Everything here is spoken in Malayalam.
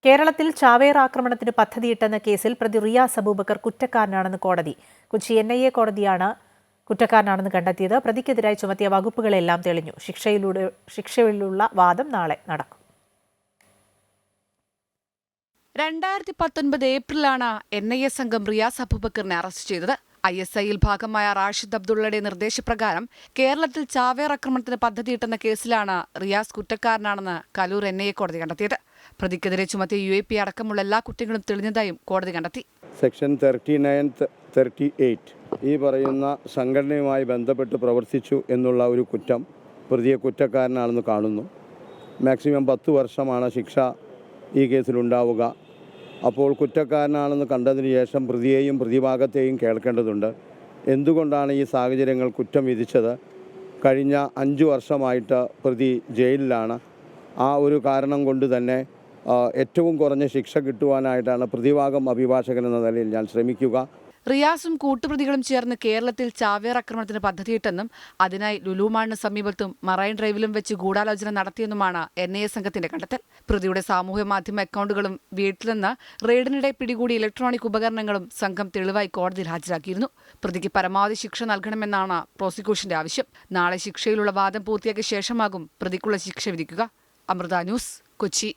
കേരളത്തിൽ ചാവേർ ആക്രമണത്തിന് പദ്ധതിയിട്ടെന്ന കേസിൽ പ്രതി റിയാസ് അബൂബക്കർ കുറ്റക്കാരനാണെന്ന് കോടതി. കൊച്ചി NIA കോടതിയാണ് കുറ്റക്കാരനാണെന്ന് കണ്ടെത്തിയത്. പ്രതിക്കെതിരായി ചുമത്തിയ വകുപ്പുകളെല്ലാം തെളിഞ്ഞു. ശിക്ഷയിലുള്ള വാദം നാളെ നടക്കും. 2019 ഏപ്രിലാണ് NIA സംഘം റിയാസ് അബൂബക്കറിനെ അറസ്റ്റ് ചെയ്തത്. ISIൽ ഭാഗമായ റാഷിദ് അബ്ദുള്ളയുടെ നിർദ്ദേശപ്രകാരം കേരളത്തിൽ ചാവേർ ആക്രമണത്തിന് പദ്ധതിയിട്ടെന്ന കേസിലാണ് റിയാസ് കുറ്റക്കാരനാണെന്ന് കലൂർ NIA കോടതി കണ്ടെത്തിയത്. പ്രതിക്കെതിരെ ചുമത്തിയ UAP അടക്കമുള്ള എല്ലാ കുറ്റങ്ങളും തെളിഞ്ഞതായും കോടതി കണ്ടെത്തി. സെക്ഷൻ 39-38 ഈ പറയുന്ന സംഘടനയുമായി ബന്ധപ്പെട്ട് പ്രവർത്തിച്ചു എന്നുള്ള ഒരു കുറ്റം പ്രതിയെ കുറ്റക്കാരനാണെന്ന് കാണുന്നു. മാക്സിമം 10 വർഷമാണ് ശിക്ഷ ഈ കേസിലുണ്ടാവുക. അപ്പോൾ കുറ്റക്കാരനാണെന്ന് കണ്ടതിന് ശേഷം പ്രതിയെയും പ്രതിഭാഗത്തെയും കേൾക്കേണ്ടതുണ്ട്. എന്തുകൊണ്ടാണ് ഈ സാഹചര്യങ്ങൾ കുറ്റം വിധിച്ചത്? കഴിഞ്ഞ 5 വർഷമായിട്ട് പ്രതി ജയിലിലാണ്. ആ ഒരു കാരണം കൊണ്ട് തന്നെ ഏറ്റവും കുറഞ്ഞ ശിക്ഷ കിട്ടുവാനായിട്ടാണ് പ്രതിഭാഗം അഭിഭാഷകൻ എന്ന നിലയിൽ ഞാൻ ശ്രമിക്കുക. റിയാസും കൂട്ടുപ്രതികളും ചേർന്ന് കേരളത്തിൽ ചാവേർ ആക്രമണത്തിന് പദ്ധതിയിട്ടെന്നും അതിനായി ലുലു മാളിന് സമീപത്തും മറൈൻ ഡ്രൈവിലും വെച്ച് ഗൂഢാലോചന നടത്തിയെന്നുമാണ് NIA സംഘത്തിന്റെ കണ്ടെത്തൽ. പ്രതിയുടെ സാമൂഹ്യ മാധ്യമ അക്കൗണ്ടുകളും വീട്ടിൽ നിന്ന് റെയ്ഡിനിടെ പിടികൂടിയ ഇലക്ട്രോണിക് ഉപകരണങ്ങളും സംഘം തെളിവായി കോടതിയിൽ ഹാജരാക്കിയിരുന്നു. പ്രതിക്ക് പരമാവധി ശിക്ഷ നൽകണമെന്നാണ് പ്രോസിക്യൂഷന്റെ ആവശ്യം. നാളെ ശിക്ഷയിലുള്ള വാദം പൂർത്തിയാക്കിയ ശേഷമാകും പ്രതിക്കുള്ള ശിക്ഷ വിധിക്കുക. അമൃത ന്യൂസ്, കൊച്ചി.